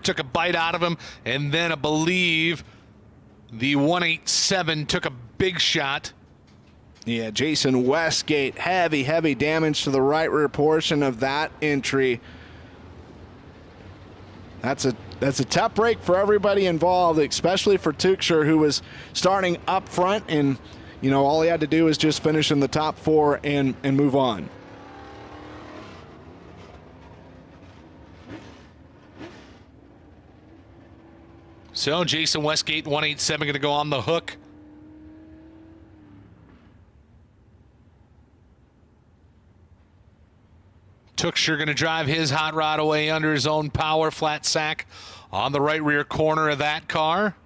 took a bite out of him, and then I believe the 187 took a big shot. Yeah, Jason Westgate, heavy damage to the right rear portion of that entry. That's a tough break for everybody involved, especially for Tuchscher, who was starting up front, and all he had to do was just finish in the top 4 and move on. So Jason Westgate, 187, going to go on the hook. Tuchscher going to drive his hot rod away under his own power, flat sack on the right rear corner of that car.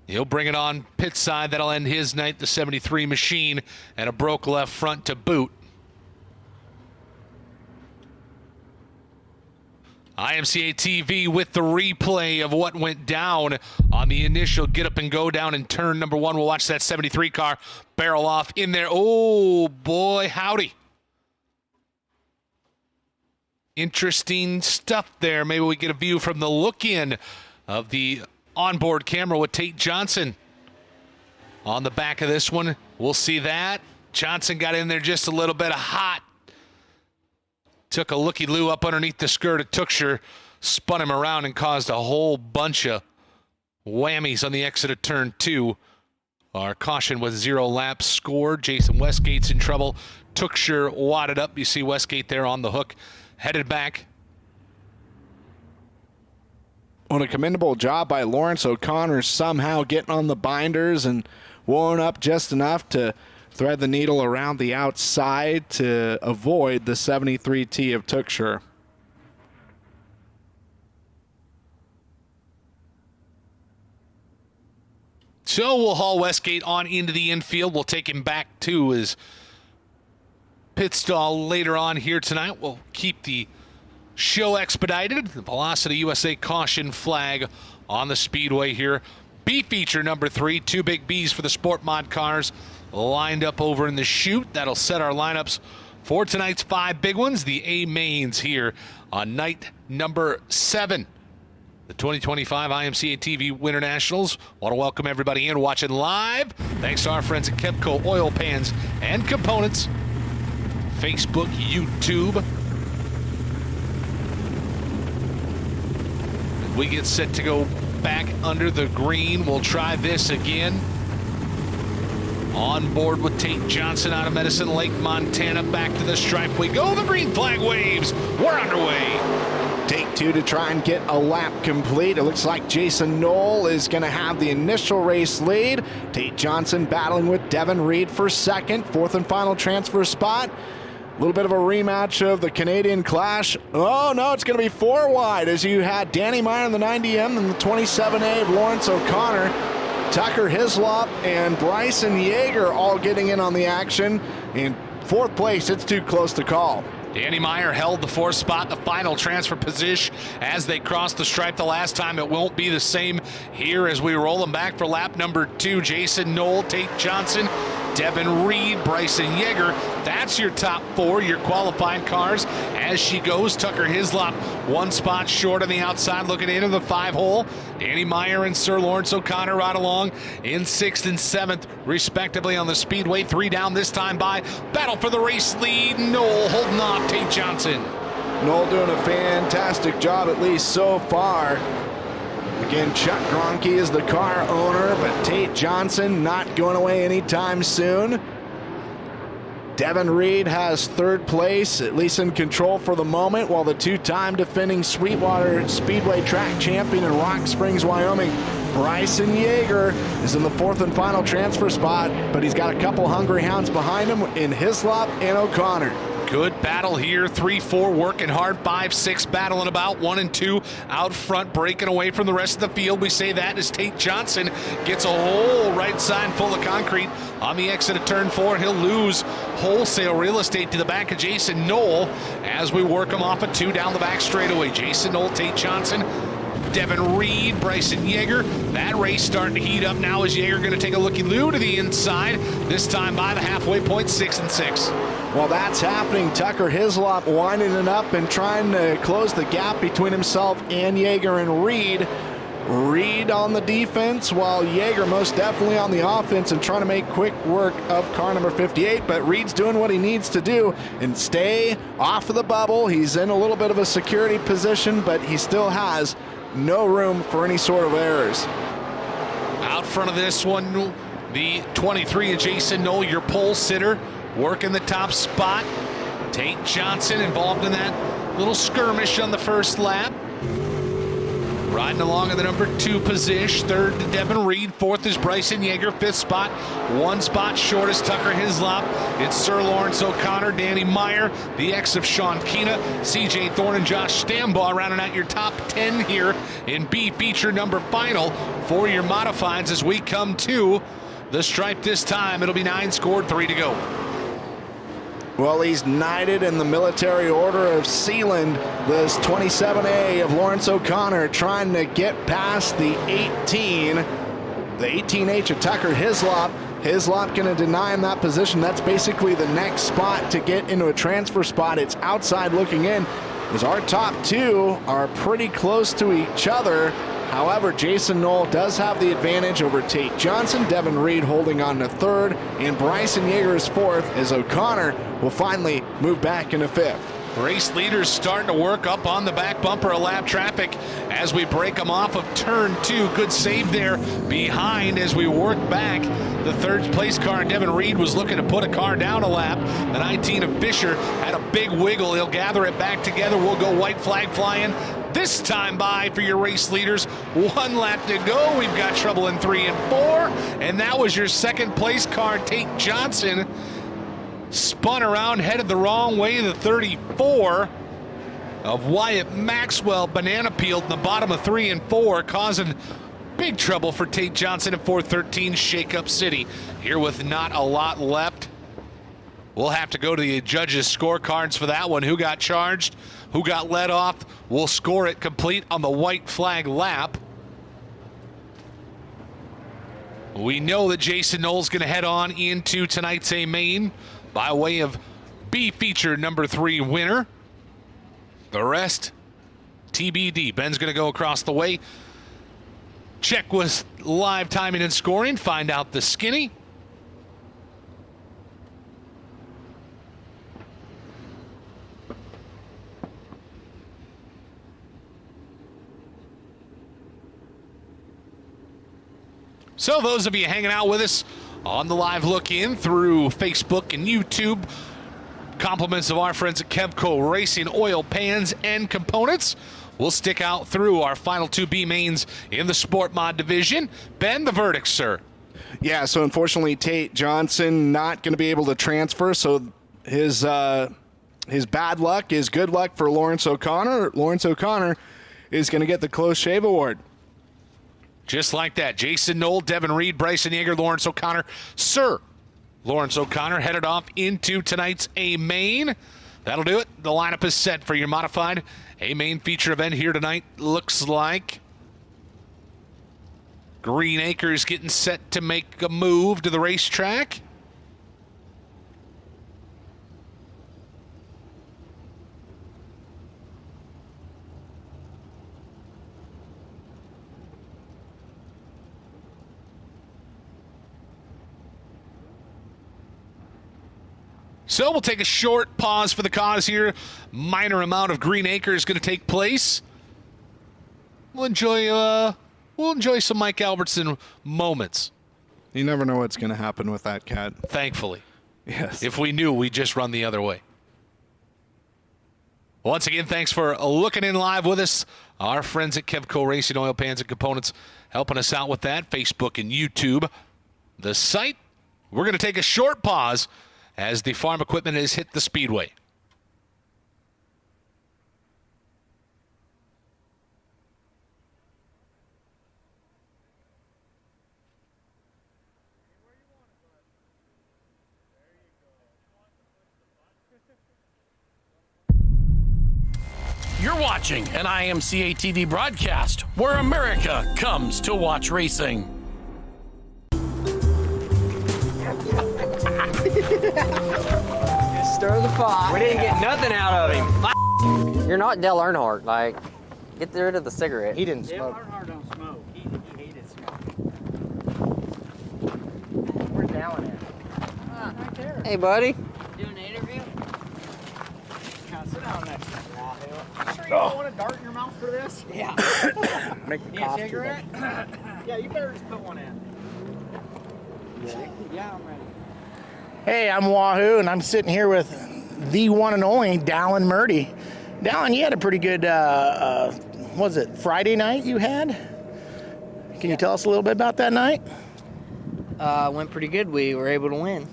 He'll bring it on pit side. That'll end his night, the 73 machine, and a broke left front to boot. IMCA TV with the replay of what went down on the initial get up and go down in turn number 1. We'll watch that 73 car barrel off in there. Oh, boy, howdy. Interesting stuff there. Maybe we get a view from the look-in of the onboard camera with Tate Johnson on the back of this one. We'll see that. Johnson got in there just a little bit hot. Took a looky-loo up underneath the skirt of Tuchscher, spun him around and caused a whole bunch of whammies on the exit of turn 2. Our caution with 0 laps scored. Jason Westgate's in trouble. Tuchscher wadded up. You see Westgate there on the hook, headed back. What a commendable job by Lawrence O'Connor, somehow getting on the binders and wooing up just enough to thread the needle around the outside to avoid the 73T of Tuchscher. So we'll haul Westgate on into the infield. We'll take him back to his pit stall later on here tonight. We'll keep the show expedited. The Velocity USA caution flag on the speedway here. B feature number 3, 2 big Bs for the Sport Mod cars lined up over in the chute. That'll set our lineups for tonight's 5 big ones. The A mains here on night number 7. The 2025 IMCA TV Winter Nationals. Want to welcome everybody in watching live. Thanks to our friends at Kevco Oil Pans and Components. Facebook, YouTube. As we get set to go back under the green, we'll try this again. On board with Tate Johnson out of Medicine Lake, Montana. Back to the stripe we go. The green flag waves. We're underway. Take 2 to try and get a lap complete. It looks like Jason Knoll is going to have the initial race lead. Tate Johnson battling with Devin Reed for second. 4th and final transfer spot. A little bit of a rematch of the Canadian Clash. Oh, no, it's going to be 4 wide as you had Danny Meyer in the 90M and the 27A of Lawrence O'Connor. Tucker Hislop and Bryson Yeager all getting in on the action. In 4th place, it's too close to call. Danny Meyer held the 4th spot, the final transfer position as they crossed the stripe the last time. It won't be the same here as we roll them back for lap number 2. Jason Knoll, Tate Johnson, Devin Reed, Bryson Yeager. That's your top 4, your qualifying cars. As she goes, Tucker Hislop 1 spot short on the outside, looking into the 5-hole. Danny Meyer and Sir Lawrence O'Connor right along in 6th and 7th, respectively, on the speedway. 3 down this time by. Battle for the race lead. Knoll holding off Tate Johnson. Knoll doing a fantastic job, at least so far. Again, Chuck Gronke is the car owner, but Tate Johnson not going away anytime soon. Devin Reed has 3rd place, at least in control for the moment, while the 2-time defending Sweetwater Speedway track champion in Rock Springs, Wyoming, Bryson Yeager, is in the 4th and final transfer spot, but he's got a couple hungry hounds behind him in Hislop and O'Connor. Good battle here. 3-4 working hard. 5-6 battling about. 1 and 2 out front, breaking away from the rest of the field. We say that as Tate Johnson gets a whole right side full of concrete on the exit of turn 4. He'll lose wholesale real estate to the back of Jason Knoll as we work him off a 2 down the back straightaway. Jason Knoll, Tate Johnson Devin Reed, Bryson Yeager. That race starting to heat up now as Yeager going to take a looky-loo to the inside, this time by the halfway point, 6 and 6. Well, that's happening. Tucker Hislop winding it up and trying to close the gap between himself and Yeager and Reed. Reed on the defense, while Yeager most definitely on the offense and trying to make quick work of car number 58. But Reed's doing what he needs to do and stay off of the bubble. He's in a little bit of a security position, but he still has no room for any sort of errors. Out front of this one, the 23 of Jason Knoll, your pole sitter, working the top spot. Tate Johnson involved in that little skirmish on the first lap. Riding along in the number 2 position. Third to Devin Reed. Fourth is Bryson Yeager. Fifth spot, 1 spot short is Tucker Hislop. It's Sir Lawrence O'Connor, Danny Meyer, the ex of Sean Keena, CJ Thorne, and Josh Stambaugh rounding out your top 10 here in B feature number final for your modifieds as we come to the stripe this time. It'll be 9 scored, 3 to go. Well, he's knighted in the military order of Sealand. This 27A of Lawrence O'Connor trying to get past the 18. The 18H of Tucker Hislop. Hislop going to deny him that position. That's basically the next spot to get into a transfer spot. It's outside looking in, as our top 2 are pretty close to each other. However, Jason Knoll does have the advantage over Tate Johnson. Devin Reed holding on to 3rd, and Bryson Yeager is 4th, as O'Connor will finally move back into 5th. Race leaders starting to work up on the back bumper of lap traffic as we break them off of turn 2. Good save there behind as we work back. The 3rd place car, Devin Reed, was looking to put a car down a lap. The 19 of Fisher had a big wiggle. He'll gather it back together. We'll go white flag flying. This time by for your race leaders. 1 lap to go. We've got trouble in 3 and 4. And that was your 2nd place car, Tate Johnson. Spun around, headed the wrong way. The 34 of Wyatt Maxwell banana peeled in the bottom of 3 and 4, causing big trouble for Tate Johnson at 413 Shake-Up City. Here with not a lot left. We'll have to go to the judges' scorecards for that one. Who got charged? Who got let off? We'll score it complete on the white flag lap. We know that Jason Knoll's going to head on into tonight's A main by way of B feature number 3 winner. The rest, TBD. Ben's going to go across the way. Check with live timing and scoring. Find out the skinny. So those of you hanging out with us on the live look in through Facebook and YouTube, compliments of our friends at Kevco Racing Oil Pans and Components. We'll stick out through our final 2 B mains in the Sport Mod division. Ben, the verdict, sir. Yeah, so unfortunately Tate Johnson not going to be able to transfer, so his bad luck is good luck for Lawrence O'Connor. Lawrence O'Connor is going to get the Close Shave Award. Just like that. Jason Knoll, Devin Reed, Bryson Yeager, Lawrence O'Connor. Sir Lawrence O'Connor headed off into tonight's A main. That'll do it. The lineup is set for your modified A main feature event here tonight. Looks like Green Acres getting set to make a move to the racetrack. So we'll take a short pause for the cause here. Minor amount of Green Acres going to take place. We'll enjoy some Mike Albertson moments. You never know what's going to happen with that cat. Thankfully. Yes. If we knew, we'd just run the other way. Once again, thanks for looking in live with us. Our friends at Kevco Racing Oil Pans and Components helping us out with that. Facebook and YouTube. The site. We're going to take a short pause as the farm equipment has hit the speedway. You're watching watching an IMCA TV broadcast where America comes to watch racing. Stir the pot. We didn't get nothing out of him. You're not Dale Earnhardt. Like, get rid of the cigarette. He didn't smoke. Dale Earnhardt don't smoke. He hated smoke. Where's Dallin at? Right there. Hey, buddy. Doing an interview? Now sit down next to me, Wahoo. Sure you don't want a dart in your mouth for this? Yeah. Make the Need a cigarette? Yeah, you better just put one in. Yeah, I'm ready. Hey, I'm Wahoo, and I'm sitting here with the one and only Dallin Murdy. Dallin, you had a pretty good, was it Friday night you had? Can you tell us a little bit about that night? Went pretty good. We were able to win.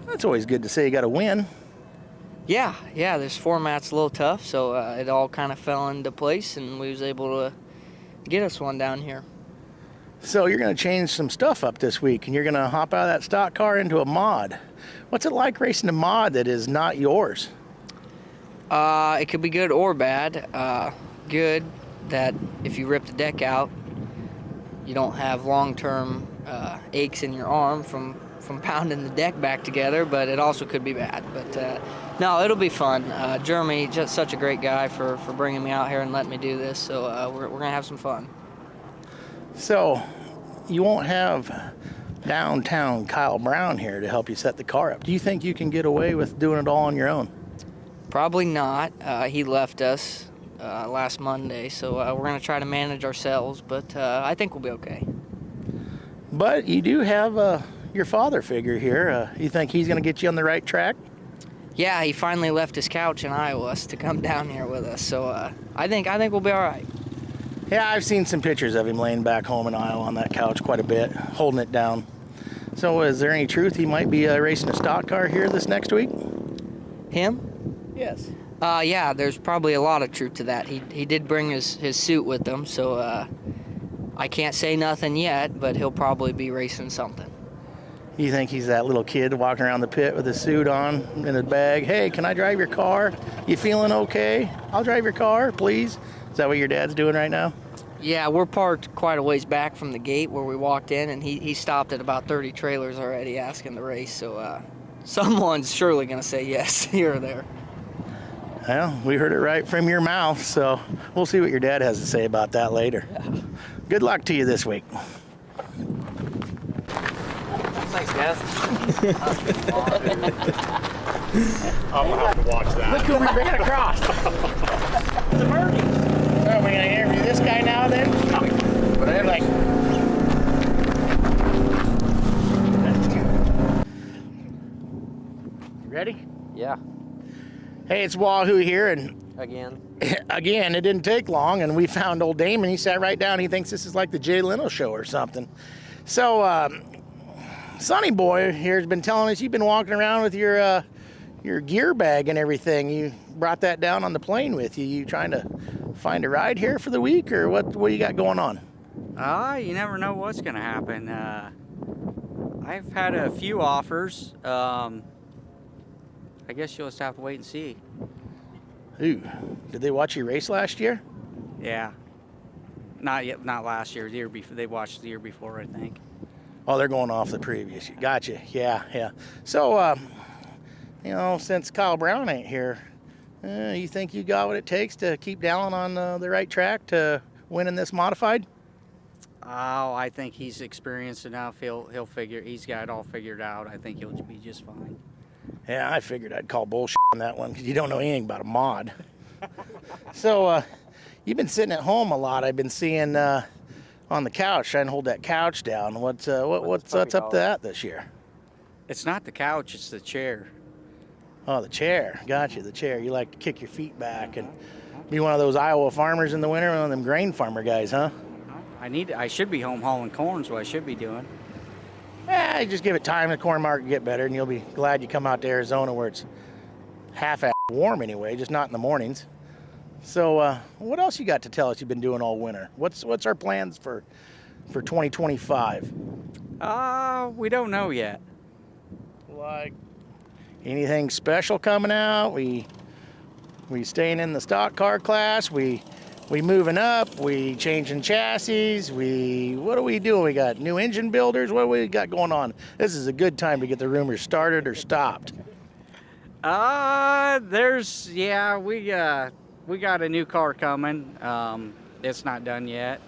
That's always good to say you got to win. Yeah, this format's a little tough, so it all kind of fell into place, and we was able to get us one down here. So you're going to change some stuff up this week, and you're going to hop out of that stock car into a mod. What's it like racing a mod that is not yours? It could be good or bad. Good that if you rip the deck out, you don't have long-term aches in your arm from pounding the deck back together, but it also could be bad. But no, it'll be fun. Jeremy, just such a great guy for bringing me out here and letting me do this, so we're going to have some fun. So you won't have downtown Kyle Brown here to help you set the car up. Do you think you can get away with doing it all on your own? Probably not. He left us last Monday, so we're going to try to manage ourselves, but I think we'll be okay. But you do have your father figure here. You think he's going to get you on the right track? Yeah, he finally left his couch in Iowa to come down here with us, so I think we'll be all right. Yeah, I've seen some pictures of him laying back home in Iowa on that couch quite a bit, holding it down. So is there any truth he might be racing a stock car here this next week? Him? Yes. Yeah, there's probably a lot of truth to that. He did bring his suit with him, so I can't say nothing yet, but he'll probably be racing something. You think he's that little kid walking around the pit with his suit on in his bag? Hey, can I drive your car? You feeling okay? I'll drive your car, please. Is that what your dad's doing right now? Yeah, we're parked quite a ways back from the gate where we walked in, and he stopped at about 30 trailers already asking to race, so someone's surely going to say yes here or there. Well, we heard it right from your mouth, so we'll see what your dad has to say about that later. Yeah. Good luck to you this week. Thanks, guys. I'll have to watch that. Look who we ran across. The Murdy. So are we going to interview this guy now then? Whatever. Like, you ready? Yeah. Hey, it's Wahoo here, and Again. again, it didn't take long, and we found old Damon. He sat right down. He thinks this is like the Jay Leno show or something. So, Sonny Boy here has been telling us you've been walking around with your gear bag and everything. You brought that down on the plane with you. You trying to find a ride here for the week, or what do you got going on? You never know what's going to happen. I've had a few offers. I guess you'll just have to wait and see. Ooh, did they watch you race last year? Yeah. Not yet. Not last year. The year before. They watched the year before, I think. Oh, they're going off the previous year. Gotcha. Yeah. So, since Kyle Brown ain't here, you think you got what it takes to keep Dallin on the right track to win in this modified? Oh, I think he's experienced enough. He'll figure. He's got it all figured out. I think he'll be just fine. Yeah, I figured I'd call bullshit on that one because you don't know anything about a mod. So, you've been sitting at home a lot. I've been seeing on the couch, trying to hold that couch down. What's up to that this year? It's not the couch. It's the chair. Oh, the chair. Gotcha, the chair. You like to kick your feet back and be one of those Iowa farmers in the winter, one of them grain farmer guys, huh? I should be home hauling corn, is what I should be doing. Just give it time. The corn market get better, and you'll be glad you come out to Arizona where it's half-ass warm anyway, just not in the mornings. So, what else you got to tell us you've been doing all winter? What's our plans for 2025? We don't know yet. Like anything special coming out? We We staying in the stock car class. We moving up. We changing chassis. What are we doing? We got new engine builders. What do we got going on? This is a good time to get the rumors started or stopped. We got a new car coming. It's not done yet,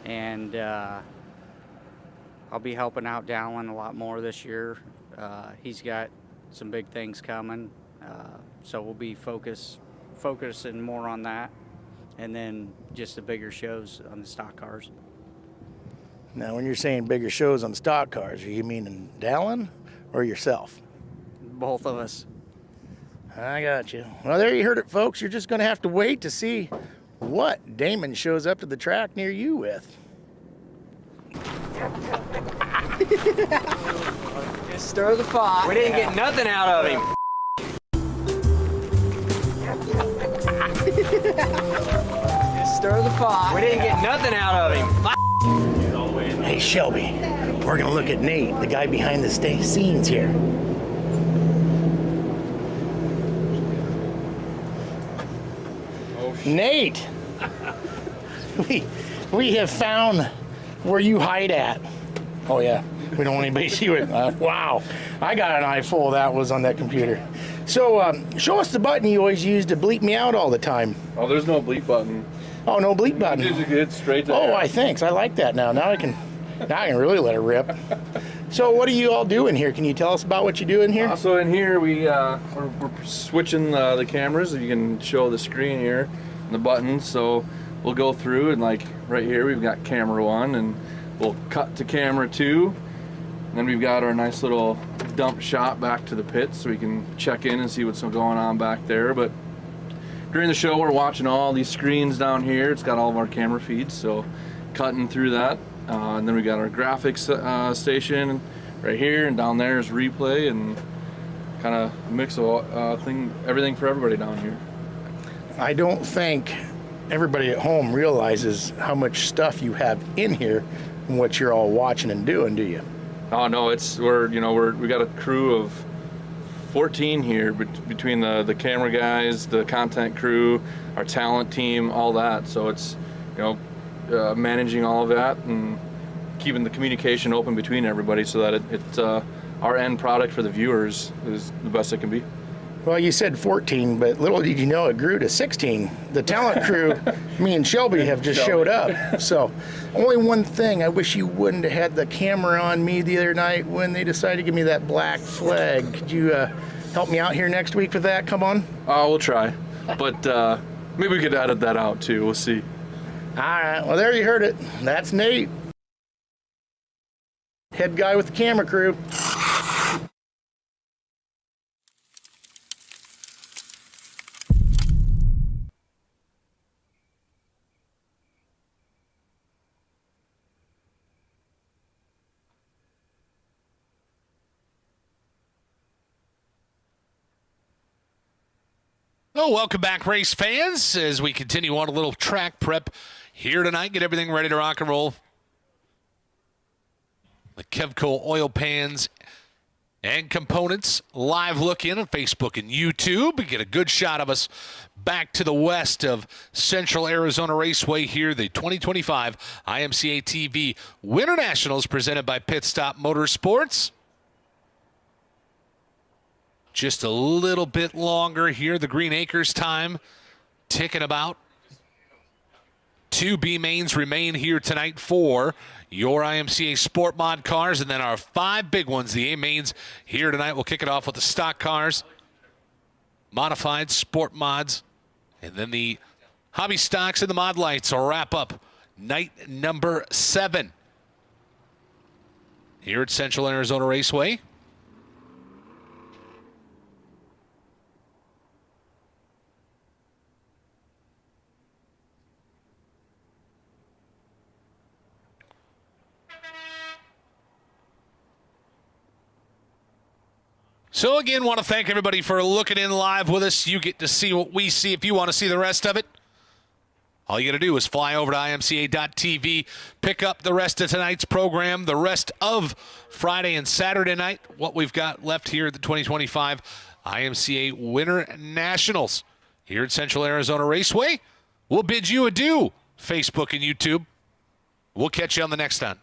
and I'll be helping out Dallin a lot more this year. He's got some big things coming, so we'll be focusing more on that, and then just the bigger shows on the stock cars. Now, when you're saying bigger shows on stock cars, are you meaning Dallin or yourself? Both of us. I got you. Well, there you heard it, folks. You're just going to have to wait to see what Damon shows up to the track near you with. Just stir the pot. We didn't get nothing out of him. Just stir the pot. We didn't get nothing out of him. Hey, Shelby, we're going to look at Nate, the guy behind the scenes here. Nate, we have found where you hide at. Oh yeah, we don't want anybody to see it. Wow, I got an eye full of that was on that computer. So show us the button you always use to bleep me out all the time. Oh, there's no bleep button. Oh, no bleep button. You get straight to Oh, thanks. I like that now. Now I can really let it rip. So what are you all doing here? Can you tell us about what you do in here? So in here we're switching the cameras. You can show the screen here, and the buttons. So we'll go through and like right here we've got camera 1, and we'll cut to camera 2. And then we've got our nice little dump shot back to the pit, so we can check in and see what's going on back there. But during the show, we're watching all these screens down here. It's got all of our camera feeds, so cutting through that. And then we got our graphics station right here, and down there is replay, and kind of mix of everything for everybody down here. I don't think everybody at home realizes how much stuff you have in here and what you're all watching and doing, do you? Oh no, we got a crew of 14 here between the camera guys, the content crew, our talent team, all that. So it's managing all of that and keeping the communication open between everybody so that our end product for the viewers is the best it can be. Well, you said 14, but little did you know it grew to 16. The talent crew, me and Shelby have just showed up. So only one thing, I wish you wouldn't have had the camera on me the other night when they decided to give me that black flag. Could you help me out here next week with that? Come on. We'll try. But maybe we could edit that out too. We'll see. All right. Well, there you heard it. That's Nate. Head guy with the camera crew. Oh, welcome back, race fans, as we continue on a little track prep here tonight. Get everything ready to rock and roll. The Kevco oil pans and components live look in on Facebook and YouTube. We get a good shot of us back to the west of Central Arizona Raceway here. The 2025 IMCA TV Winter Nationals presented by Pitt Stop Motorsports. Just a little bit longer here. The Green Acres time ticking about. 2 B mains remain here tonight for your IMCA Sport Mod cars, and then our 5 big ones, the A mains here tonight. We'll kick it off with the stock cars, modified Sport Mods, and then the hobby stocks and the ModLites will wrap up night number 7 here at Central Arizona Raceway. So again, want to thank everybody for looking in live with us. You get to see what we see. If you want to see the rest of it, all you got to do is fly over to imca.tv, pick up the rest of tonight's program, the rest of Friday and Saturday night, what we've got left here at the 2025 IMCA Winter Nationals here at Central Arizona Raceway. We'll bid you adieu, Facebook and YouTube. We'll catch you on the next time.